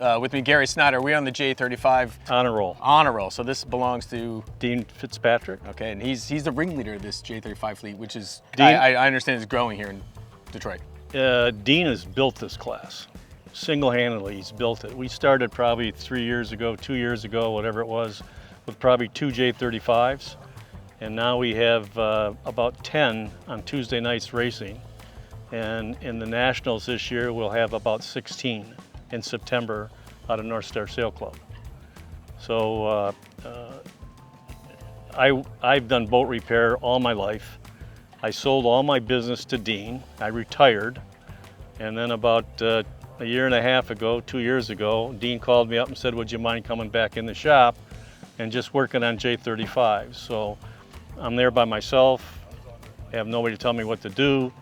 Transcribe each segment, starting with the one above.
right, with me, Gary Snyder. We're on the J35 Honor roll. Honor roll. So this belongs to Dean Fitzpatrick. Okay, and he's the ringleader of this J35 fleet, which is Dean, I understand is growing here in Detroit. Dean has built this class. Single-handedly, he's built it. We started probably 3 years ago, 2 years ago, whatever it was, with probably 2 J35s. And now we have about 10 on Tuesday nights racing. And in the Nationals this year, we'll have about 16 in September out of North Star Sail Club. So I've done boat repair all my life. I sold all my business to Dean. I retired. And then about a year and a half ago, 2 years ago, Dean called me up and said, would you mind coming back in the shop and just working on J35s? So I'm there by myself. I have nobody to tell me what to do.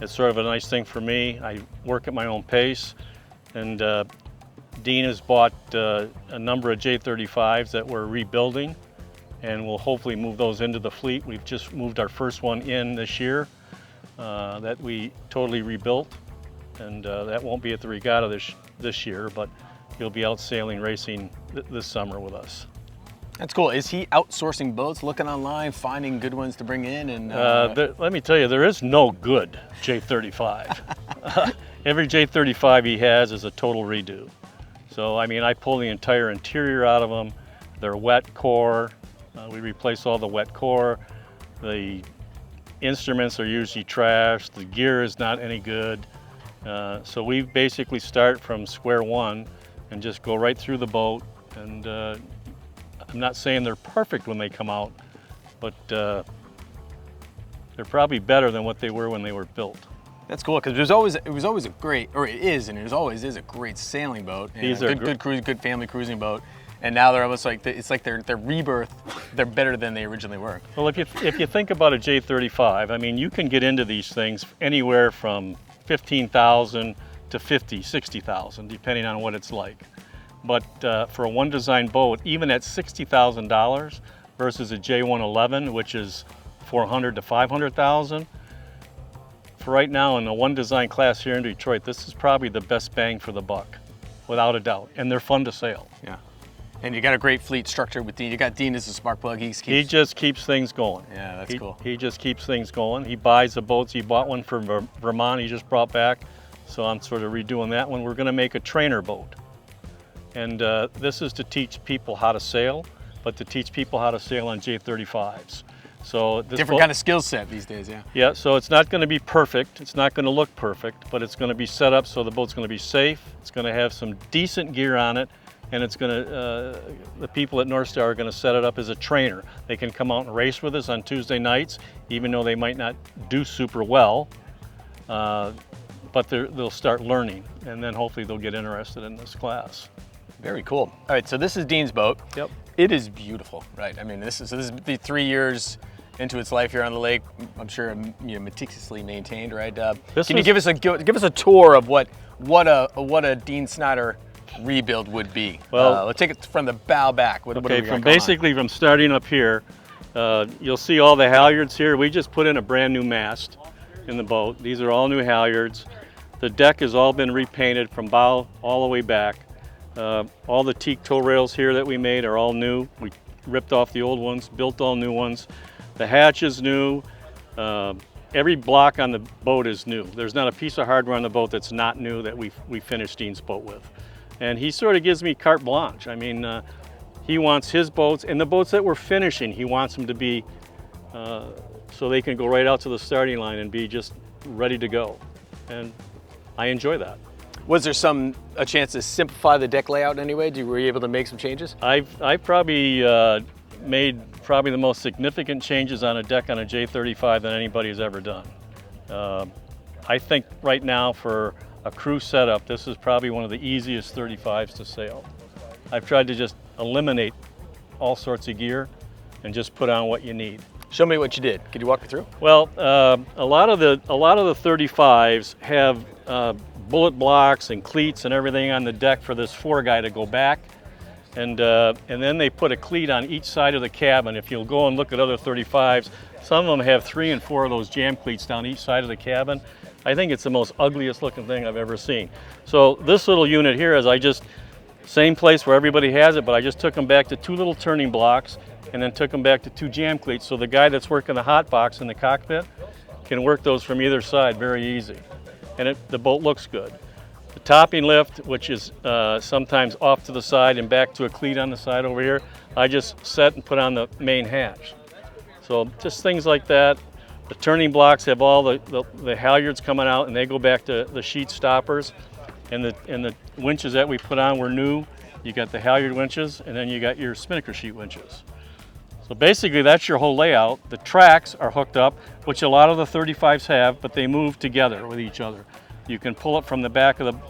It's sort of a nice thing for me. I work at my own pace. And Dean has bought a number of J35s that we're rebuilding, and we'll hopefully move those into the fleet. We've just moved our first one in this year that we totally rebuilt, and that won't be at the regatta this year, but he'll be out sailing racing this summer with us. That's cool. Is he outsourcing boats, looking online, finding good ones to bring in? And let me tell you, there is no good J35. Every J35 he has is a total redo. So, I mean, I pull the entire interior out of them. They're wet core. We replace all the wet core. The instruments are usually trashed. The gear is not any good. So we basically start from square one and just go right through the boat. And I'm not saying they're perfect when they come out, but they're probably better than what they were when they were built. That's cool, because it was always a great, or it is, and it always is a great sailing boat. These are good family cruising boat, and now they're almost like it's like their rebirth. They're better than they originally were. Well, if you think about a J35, I mean, you can get into these things anywhere from 15,000 to 50, 60,000, depending on what it's like. But for a one design boat, even at $60,000 versus a J111, which is 400 to 500,000. For right now in the one design class here in Detroit, this is probably the best bang for the buck, without a doubt. And they're fun to sail. Yeah. And you got a great fleet structure with Dean. You got Dean as a spark plug. He just keeps things going. Yeah, that's cool. He just keeps things going. He buys the boats. He bought one from Vermont he just brought back. So I'm sort of redoing that one. We're going to make a trainer boat. And this is to teach people how to sail, but to teach people how to sail on J35s. So this different kind of skill set these days, yeah. Yeah, so it's not going to be perfect. It's not going to look perfect, but it's going to be set up so the boat's going to be safe. It's going to have some decent gear on it, and it's going to, the people at North Star are going to set it up as a trainer. They can come out and race with us on Tuesday nights, even though they might not do super well, but they'll start learning, and then hopefully they'll get interested in this class. Very cool. All right, so this is Dean's boat. Yep. It is beautiful, right? I mean, this is the 3 years into its life here on the lake. I'm sure meticulously maintained, right? Can you give us a tour of what a Dean Snyder rebuild would be? Well, let's take it from the bow back. What from starting up here, you'll see all the halyards here. We just put in a brand new mast in the boat. These are all new halyards. The deck has all been repainted from bow all the way back. All the teak tow rails here that we made are all new. We ripped off the old ones, built all new ones. The hatch is new. Every block on the boat is new. There's not a piece of hardware on the boat that's not new that we finished Dean's boat with. And he sort of gives me carte blanche. I mean, he wants his boats, and the boats that we're finishing, he wants them to be so they can go right out to the starting line and be just ready to go. And I enjoy that. Was there a chance to simplify the deck layout in any way? Were you able to make some changes? I've probably made the most significant changes on a deck on a J35 than anybody's ever done. I think right now for a crew setup, this is probably one of the easiest 35s to sail. I've tried to just eliminate all sorts of gear and just put on what you need. Show me what you did. Could you walk me through? Well, a lot of the 35s have bullet blocks and cleats and everything on the deck for this foreguy to go back. And then they put a cleat on each side of the cabin. If you'll go and look at other 35s, some of them have 3 and 4 of those jam cleats down each side of the cabin. I think it's the most ugliest looking thing I've ever seen. So this little unit here is I just Same place where everybody has it, but I just took them back to 2 little turning blocks and then took them back to 2 jam cleats. So the guy that's working the hot box in the cockpit can work those from either side very easy. And the boat looks good. The topping lift, which is sometimes off to the side and back to a cleat on the side over here, I just set and put on the main hatch. So just things like that. The turning blocks have all the halyards coming out, and they go back to the sheet stoppers. And the winches that we put on were new. You got the halyard winches, and then you got your spinnaker sheet winches. So basically that's your whole layout. The tracks are hooked up, which a lot of the 35s have, but they move together with each other. You can pull it from the back of the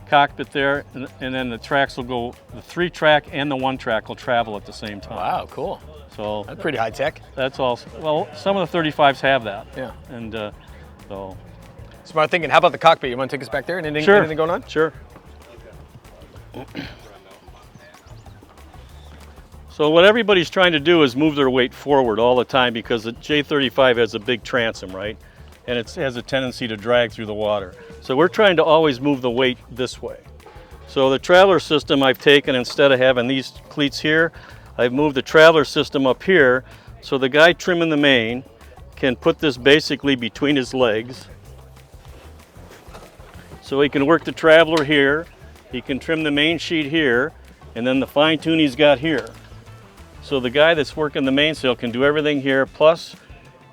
cockpit there, and then the tracks will go, the 3-track and the 1-track will travel at the same time. Wow, cool. So that's pretty high tech. That's all. Well, some of the 35s have that. Yeah. And so. Smart thinking. How about the cockpit? You want to take us back there? Anything, sure. Anything going on? Sure. So what everybody's trying to do is move their weight forward all the time because the J35 has a big transom, right? And it has a tendency to drag through the water. So we're trying to always move the weight this way. So the traveler system I've taken, instead of having these cleats here, I've moved the traveler system up here, so the guy trimming the main can put this basically between his legs. So he can work the traveler here, he can trim the main sheet here, and then the fine tune he's got here. So the guy that's working the mainsail can do everything here, plus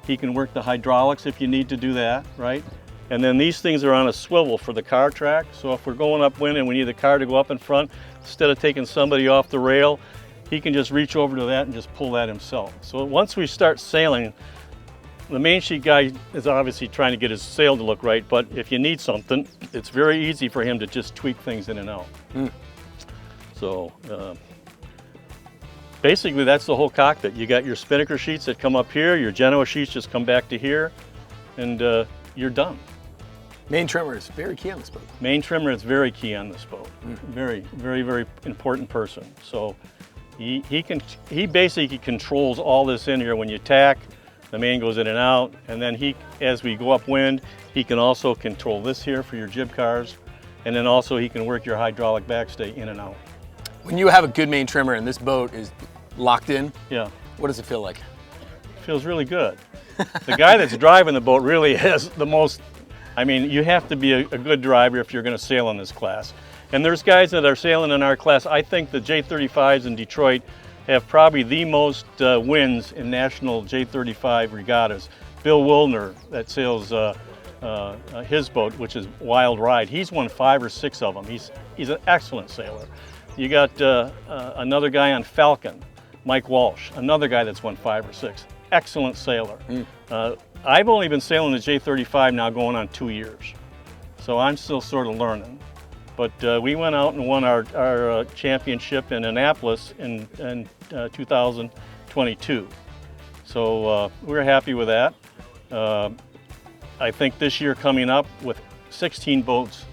he can work the hydraulics if you need to do that, right? And then these things are on a swivel for the car track, so if we're going upwind and we need the car to go up in front, instead of taking somebody off the rail, he can just reach over to that and just pull that himself. So once we start sailing, the main sheet guy is obviously trying to get his sail to look right, but if you need something, it's very easy for him to just tweak things in and out. So basically that's the whole cockpit. You got your spinnaker sheets that come up here, your Genoa sheets just come back to here, and you're done. Main trimmer is very key on this boat. Main trimmer is very key on this boat. Very, very, very important person. So he basically controls all this in here. When you tack, the main goes in and out, and then as we go upwind, he can also control this here for your jib cars, and then also he can work your hydraulic backstay in and out. When you have a good main trimmer and this boat is locked in, yeah, what does it feel like? It feels really good. The guy that's driving the boat really has the most, I mean, you have to be a good driver if you're going to sail in this class. And there's guys that are sailing in our class. I think the J35s in Detroit have probably the most wins in national J35 regattas. Bill Wilner, that sails his boat, which is Wild Ride, he's won 5 or 6 of them. He's an excellent sailor. You got another guy on Falcon, Mike Walsh, another guy that's won 5 or 6. Excellent sailor. I've only been sailing the J35 now going on 2 years, so I'm still sort of learning. But we went out and won our championship in Annapolis in 2022. So we're happy with that. I think this year coming up with 16 boats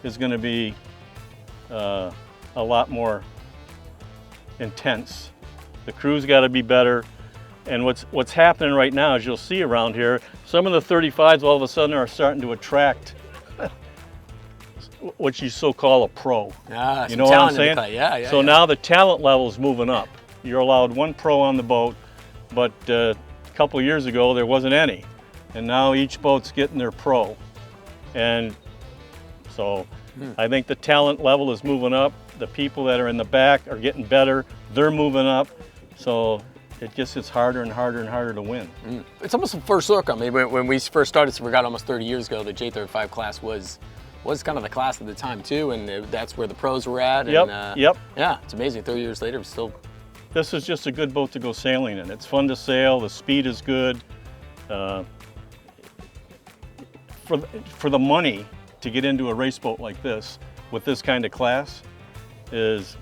is going to be a lot more intense. The crew's got to be better. And what's happening right now, as you'll see around here, some of the 35s all of a sudden are starting to attract what you so-call a pro. Ah, you know what I'm saying? Yeah, so now the talent level is moving up. You're allowed 1 pro on the boat, but a couple of years ago there wasn't any. And now each boat's getting their pro. And so I think the talent level is moving up. The people that are in the back are getting better. They're moving up. So it just gets harder and harder and harder to win. It's almost a first look. I mean, when we first started, so we got almost 30 years ago, the J35 class was kind of the class at the time too, and that's where the pros were at. And, Yep. Yeah, it's amazing. 30 years later, we're still. This is just a good boat to go sailing in. It's fun to sail. The speed is good. For the money to get into a race boat like this with this kind of class is,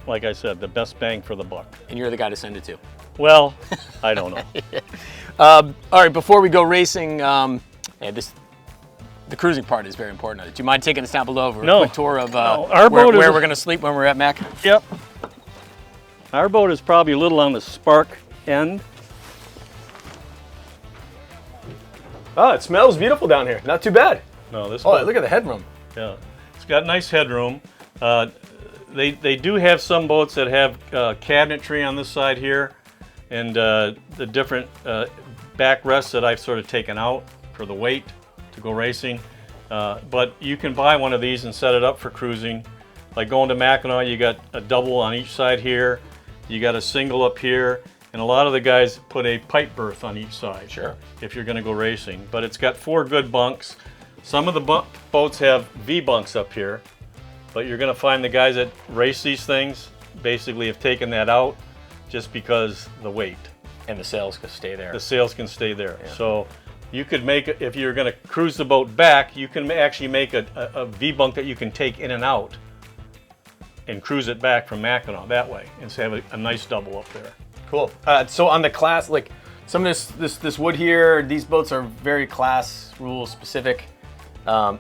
like I said, the best bang for the buck. And you're the guy to send it to. Well, I don't know. All right, before we go racing, the cruising part is very important. Do you mind taking us down below for a quick tour of where we're going to sleep when we're at Mac? Yep. Our boat is probably a little on the spark end. Oh, it smells beautiful down here. Not too bad. No, this. Oh, look at the headroom. Yeah, it's got nice headroom. They do have some boats that have cabinetry on this side here, and the different backrests that I've sort of taken out for the weight to go racing. But you can buy one of these and set it up for cruising. Like going to Mackinac, you got a double on each side here, you got a single up here, and a lot of the guys put a pipe berth on each side. Sure. If you're going to go racing. But it's got 4 good bunks. Some of the boats have V bunks up here, but you're going to find the guys that race these things basically have taken that out just because the weight. And the sails can stay there. The sails can stay there. Yeah. So you could make it, if you're going to cruise the boat back, you can actually make a V bunk that you can take in and out and cruise it back from Mackinac that way, and so have a nice double up there. Cool. So on the class, like some of this wood here, these boats are very class rule specific.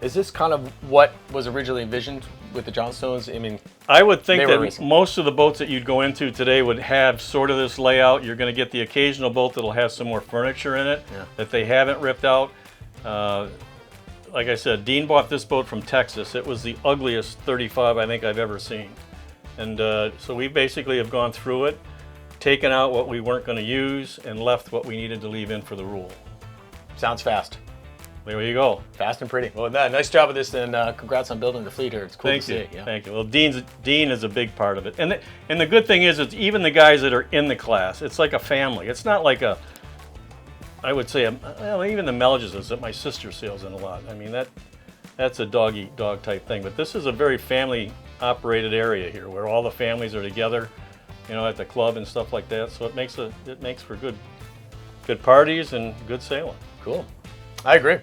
Is this kind of what was originally envisioned with the Johnstones? I mean, I would think they were that racing. most of the boats that you'd go into today would have sort of this layout. You're going to get the occasional boat that'll have some more furniture in it that they haven't ripped out. Like I said, Dean bought this boat from Texas. It was the ugliest 35 I think I've ever seen. And so we basically have gone through it, taken out what we weren't going to use, and left what we needed to leave in for the rule. Sounds fast. There you go. Fast and pretty. Well, nice job with this, and congrats on building the fleet here. It's cool to see. Yeah. Thank you. Well, Dean is a big part of it. And the good thing is, it's even the guys that are in the class, it's like a family. It's not like I would say, well, even the Melges that my sister sails in a lot. I mean, that's a dog-eat-dog type thing. But this is a very family-operated area here, where all the families are together, at the club and stuff like that. So it makes for good parties and good sailing. Cool. I agree.